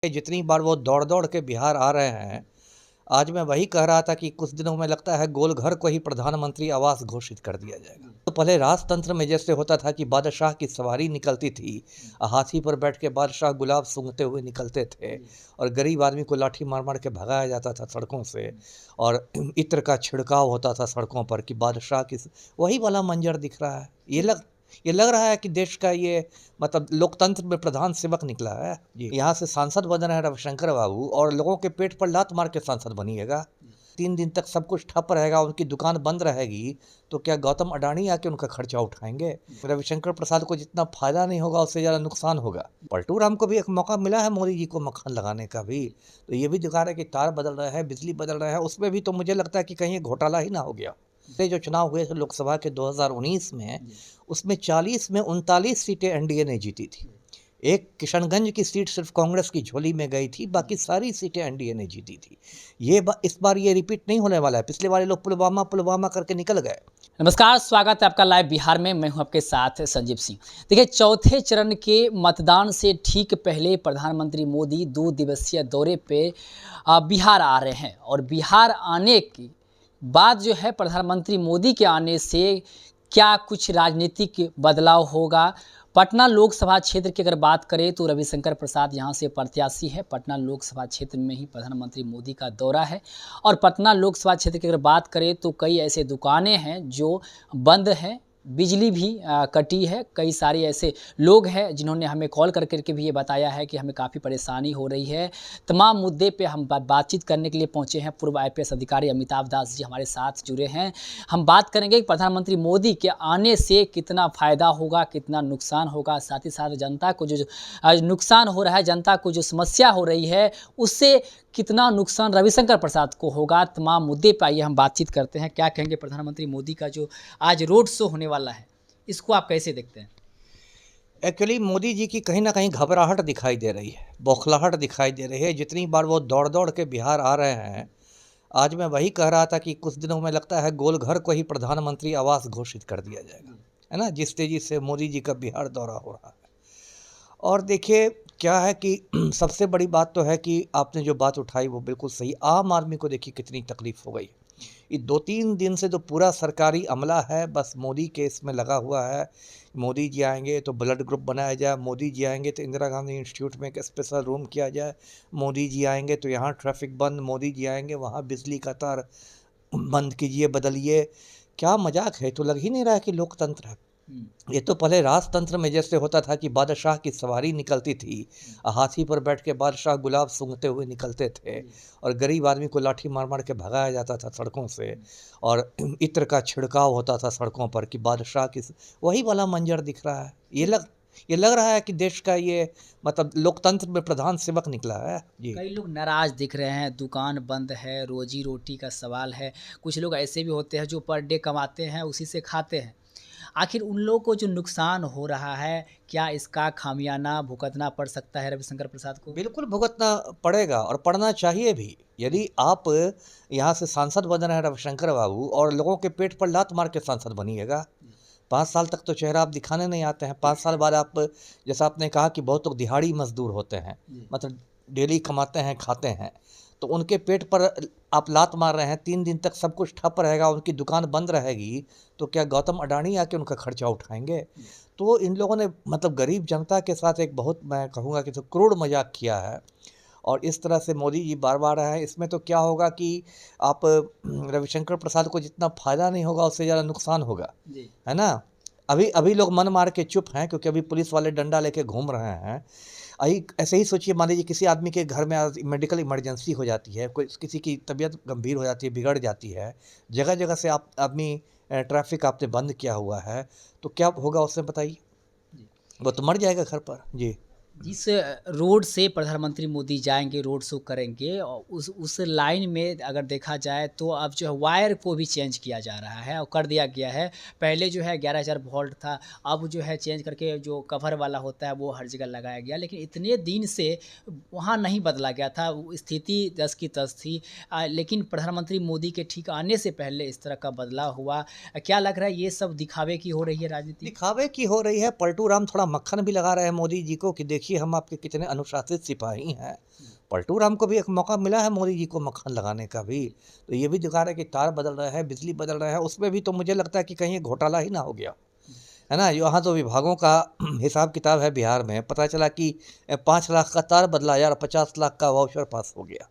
जितनी बार वो दौड़ दौड़ के बिहार आ रहे हैं, आज मैं वही कह रहा था कि कुछ दिनों में लगता है गोल घर को ही प्रधानमंत्री आवास घोषित कर दिया जाएगा। तो पहले राजतंत्र में जैसे होता था कि बादशाह की सवारी निकलती थी, हाथी पर बैठ के बादशाह गुलाब सूंघते हुए निकलते थे और गरीब आदमी को लाठी मार मार के भगाया जाता था सड़कों से, और इत्र का छिड़काव होता था सड़कों पर कि बादशाह की वही वाला मंजर दिख रहा है। ये लग रहा है कि देश का ये मतलब लोकतंत्र में प्रधान सेवक निकला है। जी, यहाँ से सांसद बन रहे हैं रविशंकर बाबू, और लोगों के पेट पर लात मार के सांसद बनिएगा। 3 दिन तक सब कुछ ठप रहेगा, उनकी दुकान बंद रहेगी, तो क्या गौतम अडानी आके उनका खर्चा उठाएंगे? रविशंकर प्रसाद को जितना फायदा नहीं होगा, उससे ज़्यादा नुकसान होगा। पलटू राम को भी एक मौका मिला है मोदी जी को मक्खन लगाने का भी, तो ये भी दिखा रहे हैं कि तार बदल रहे हैं, बिजली बदल रहे हैं, उसमें भी तो मुझे लगता है कि कहीं ये घोटाला ही ना हो गया। ये जो चुनाव हुए थे लोकसभा के 2019 में, उसमें 40 में 39 सीटें एनडीए ने जीती थी। एक किशनगंज की सीट सिर्फ कांग्रेस की झोली में गई थी, बाकी सारी सीटें एनडीए ने जीती थी। इस बार ये रिपीट नहीं होने वाला है। पिछले वाले लोग पुलवामा करके निकल गए। नमस्कार, स्वागत है आपका लाइव बिहार में। मैं हूं आपके साथ संजीव सिंह। देखिए, चौथे चरण के मतदान से ठीक पहले प्रधानमंत्री मोदी 2 दिवसीय दौरे पे बिहार आ रहे हैं, और बिहार आने की बाद जो है प्रधानमंत्री मोदी के आने से क्या कुछ राजनीतिक बदलाव होगा। पटना लोकसभा क्षेत्र की अगर बात करें तो रविशंकर प्रसाद यहाँ से प्रत्याशी है। पटना लोकसभा क्षेत्र में ही प्रधानमंत्री मोदी का दौरा है, और पटना लोकसभा क्षेत्र की अगर बात करें तो कई ऐसे दुकानें हैं जो बंद हैं, बिजली भी कटी है। कई सारे ऐसे लोग हैं जिन्होंने हमें कॉल करके भी ये बताया है कि हमें काफ़ी परेशानी हो रही है। तमाम मुद्दे पे हम बातचीत करने के लिए पहुंचे हैं। पूर्व आईपीएस अधिकारी अमिताभ दास जी हमारे साथ जुड़े हैं। हम बात करेंगे कि प्रधानमंत्री मोदी के आने से कितना फ़ायदा होगा, कितना नुकसान होगा, साथ ही साथ जनता को जो नुकसान हो रहा है, जनता को जो समस्या हो रही है, उससे कितना नुकसान रविशंकर प्रसाद को होगा। तमाम मुद्दे पर आइए हम बातचीत करते हैं। क्या कहेंगे प्रधानमंत्री मोदी का जो आज रोड शो होने वाला है, इसको आप कैसे देखते हैं? एक्चुअली मोदी जी की कहीं ना कहीं घबराहट दिखाई दे रही है, बौखलाहट दिखाई दे रही है। जितनी बार वो दौड़ दौड़ के बिहार आ रहे हैं, आज मैं वही कह रहा था कि कुछ दिनों में लगता है गोल घर को ही प्रधानमंत्री आवास घोषित कर दिया जाएगा, है ना, जिस तेजी से मोदी जी का बिहार दौरा हो रहा है। और देखिए क्या है कि सबसे बड़ी बात तो है कि आपने जो बात उठाई वो बिल्कुल सही। आम आदमी को देखिए कितनी तकलीफ हो गई। ये 2-3 दिन से तो पूरा सरकारी अमला है बस मोदी केस में लगा हुआ है। मोदी जी आएंगे तो ब्लड ग्रुप बनाया जाए, मोदी जी आएंगे तो इंदिरा गांधी इंस्टीट्यूट में एक स्पेशल रूम किया जाए, मोदी जी आएंगे तो यहाँ ट्रैफिक बंद, मोदी जी आएंगे वहाँ बिजली का तार बंद कीजिए, बदलिए। क्या मजाक है? तो लग ही नहीं रहा है कि लोकतंत्र है। ये तो पहले राजतंत्र में जैसे होता था कि बादशाह की सवारी निकलती थी, हाथी पर बैठ के बादशाह गुलाब सूंघते हुए निकलते थे और गरीब आदमी को लाठी मार मार के भगाया जाता था सड़कों से, और इत्र का छिड़काव होता था सड़कों पर कि बादशाह की वही वाला मंजर दिख रहा है। ये लग रहा है कि देश का ये मतलब लोकतंत्र में प्रधान सेवक निकला है। जी, कई लोग नाराज दिख रहे हैं, दुकान बंद है, रोजी रोटी का सवाल है। कुछ लोग ऐसे भी होते हैं जो पर डे कमाते हैं, उसी से खाते हैं। आखिर उन लोगों को जो नुकसान हो रहा है, क्या इसका खामियाना भुगतना पड़ सकता है रविशंकर प्रसाद को? बिल्कुल भुगतना पड़ेगा और पड़ना चाहिए भी। यदि आप यहाँ से सांसद बन रहे हैं रविशंकर बाबू, और लोगों के पेट पर लात मार के सांसद बनिएगा, 5 साल तक तो चेहरा आप दिखाने नहीं आते हैं। 5 साल बाद आप, जैसा आपने कहा कि बहुत लोग दिहाड़ी मजदूर होते हैं, मतलब डेली कमाते हैं, खाते हैं, तो उनके पेट पर आप लात मार रहे हैं। 3 दिन तक सब कुछ ठप रहेगा, उनकी दुकान बंद रहेगी, तो क्या गौतम अडानी आके उनका खर्चा उठाएंगे? तो इन लोगों ने मतलब गरीब जनता के साथ एक बहुत, मैं कहूँगा कि तो क्रूर मजाक किया है। और इस तरह से मोदी जी बार बार आए हैं, इसमें तो क्या होगा कि आप रविशंकर प्रसाद को जितना फायदा नहीं होगा, उससे ज़्यादा नुकसान होगा, है ना। अभी अभी लोग मन मार के चुप हैं क्योंकि अभी पुलिस वाले डंडा लेके घूम रहे हैं। ऐसे ही सोचिए, मान लीजिए किसी आदमी के घर में आज मेडिकल इमरजेंसी हो जाती है, कोई किसी की तबीयत गंभीर हो जाती है, बिगड़ जाती है, जगह जगह से आप आदमी ट्रैफिक आपने बंद किया हुआ है, तो क्या होगा उसमें बताइए? वो तो मर जाएगा घर पर। जी, जिस रोड से प्रधानमंत्री मोदी जाएंगे, रोड शो करेंगे, और उस लाइन में अगर देखा जाए तो अब जो है वायर को भी चेंज किया जा रहा है और कर दिया गया है। पहले जो है 11,000 वोल्ट था, अब जो है चेंज करके जो कवर वाला होता है वो हर जगह लगाया गया। लेकिन इतने दिन से वहाँ नहीं बदला गया था, स्थिति 10 की 10 थी। लेकिन प्रधानमंत्री मोदी के ठीक आने से पहले इस तरह का बदलाव हुआ। क्या लग रहा है ये सब दिखावे की हो रही है राजनीति? दिखावे की हो रही है। पलटू राम थोड़ा मक्खन भी लगा रहे हैं मोदी जी को कि देखिए देखिए हम आपके कितने अनुशासित सिपाही हैं। पलटू राम को भी एक मौका मिला है मोदी जी को मक्खन लगाने का भी, तो ये भी दिखा रहा है कि तार बदल रहा है, बिजली बदल रहा है, उसमें भी तो मुझे लगता है कि कहीं ये घोटाला ही ना हो गया है ना। यहाँ तो विभागों का हिसाब किताब है बिहार में, पता चला कि 5 लाख का तार बदला यार, 50 लाख का वाउचर पास हो गया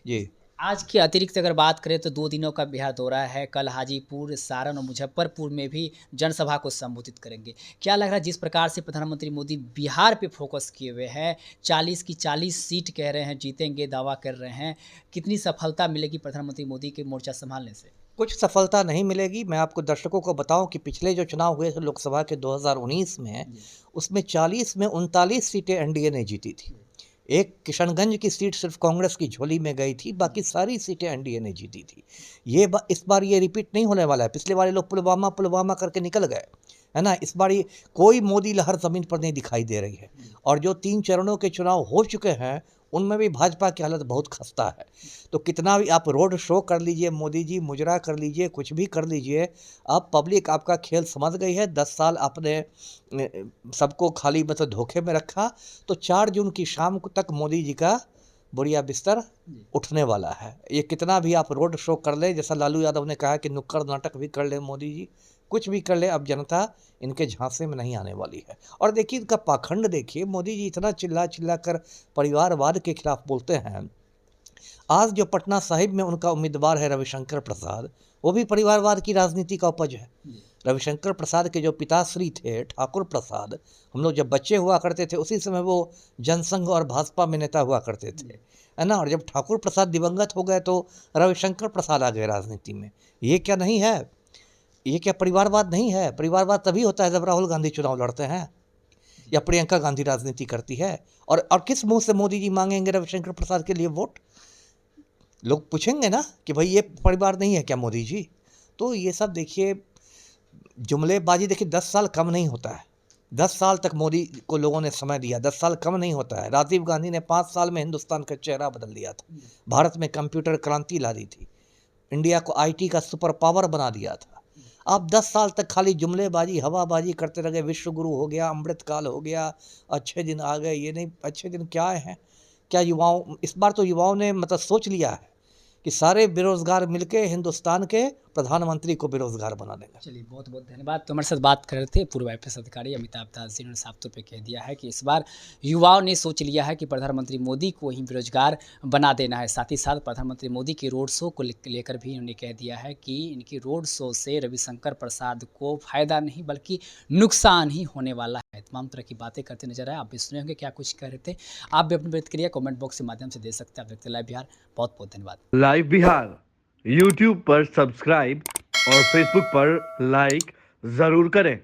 जी। आज के अतिरिक्त अगर बात करें तो 2 दिनों का बिहार दौरा है। कल हाजीपुर, सारण और मुजफ्फरपुर में भी जनसभा को संबोधित करेंगे। क्या लग रहा है जिस प्रकार से प्रधानमंत्री मोदी बिहार पे फोकस किए हुए हैं, 40 की 40 सीट कह रहे हैं जीतेंगे, दावा कर रहे हैं, कितनी सफलता मिलेगी प्रधानमंत्री मोदी के मोर्चा संभालने से? कुछ सफलता नहीं मिलेगी। मैं आपको दर्शकों को बताऊं कि पिछले जो चुनाव हुए थे लोकसभा के 2019 में, उसमें 40 में 39 सीटें एनडीए ने जीती थी। एक किशनगंज की सीट सिर्फ कांग्रेस की झोली में गई थी, बाकी सारी सीटें एनडीए ने जीती थी। इस बार ये रिपीट नहीं होने वाला है। पिछले वाले लोग पुलवामा पुलवामा करके निकल गए है ना। इस बार ये कोई मोदी लहर ज़मीन पर नहीं दिखाई दे रही है। और जो 3 चरणों के चुनाव हो चुके हैं उनमें भी भाजपा की हालत बहुत खस्ता है। तो कितना भी आप रोड शो कर लीजिए, मोदी जी मुजरा कर लीजिए, कुछ भी कर लीजिए, अब पब्लिक आपका खेल समझ गई है। 10 साल आपने सबको खाली मतलब धोखे में रखा, तो 4 जून की शाम तक मोदी जी का बुढ़िया बिस्तर उठने वाला है। ये कितना भी आप रोड शो कर ले, जैसा लालू यादव ने कहा कि नुक्कड़ नाटक भी कर ले मोदी जी, कुछ भी कर ले, अब जनता इनके झांसे में नहीं आने वाली है। और देखिए इनका पाखंड देखिए, मोदी जी इतना चिल्ला चिल्ला कर परिवारवाद के खिलाफ बोलते हैं। आज जो पटना साहिब में उनका उम्मीदवार है रविशंकर प्रसाद, वो भी परिवारवाद की राजनीति का उपज है। रविशंकर प्रसाद के जो पिताश्री थे ठाकुर प्रसाद, हम लोग जब बच्चे हुआ करते थे उसी समय वो जनसंघ और भाजपा में नेता हुआ करते थे है ना। और जब ठाकुर प्रसाद दिवंगत हो गए तो रविशंकर प्रसाद आ गए राजनीति में। ये क्या नहीं है? ये क्या परिवारवाद नहीं है? परिवारवाद तभी होता है जब राहुल गांधी चुनाव लड़ते हैं या प्रियंका गांधी राजनीति करती है। और किस मुंह से मोदी जी मांगेंगे रविशंकर प्रसाद के लिए वोट? लोग पूछेंगे ना कि भाई ये परिवार नहीं है क्या मोदी जी? तो ये सब देखिए जुमलेबाजी। देखिए 10 साल कम नहीं होता है। 10 साल तक मोदी को लोगों ने समय दिया, 10 साल कम नहीं होता है। राजीव गांधी ने 5 साल में हिंदुस्तान का चेहरा बदल दिया था, भारत में कंप्यूटर क्रांति ला दी थी, इंडिया को आईटी का सुपर पावर बना दिया था। आप 10 साल तक खाली जुमलेबाजी हवाबाजी करते रहे। विश्व गुरु हो गया, अमृतकाल हो गया, अच्छे दिन आ गए। ये नहीं, अच्छे दिन क्या आए हैं? क्या युवाओं, इस बार तो युवाओं ने मतलब सोच लिया है कि सारे बेरोजगार मिलके हिंदुस्तान के प्रधानमंत्री को बेरोजगार बना देंगे। चलिए बहुत बहुत धन्यवाद। तो हमारे साथ बात कर रहे थे पूर्व आईपीएस अधिकारी अमिताभ दास जी। उन्होंने साफ तौर पे कह दिया है कि इस बार युवाओं ने सोच लिया है कि प्रधानमंत्री मोदी को ही बेरोजगार बना देना है। साथ ही साथ प्रधानमंत्री मोदी के रोड शो को लेकर भी उन्होंने कह दिया है कि इनकी रोड शो से रविशंकर प्रसाद को फायदा नहीं बल्कि नुकसान ही होने वाला है। तमाम तरह की बातें करते नजर आए। आप भी सुने होंगे क्या कुछ कह रहे थे। आप भी अपनी प्रतिक्रिया कमेंट बॉक्स के माध्यम से दे सकते हैं। आप देखते लाइव बिहार। बहुत बहुत धन्यवाद। लाइव बिहार यूट्यूब पर सब्सक्राइब और फेसबुक पर लाइक जरूर करें।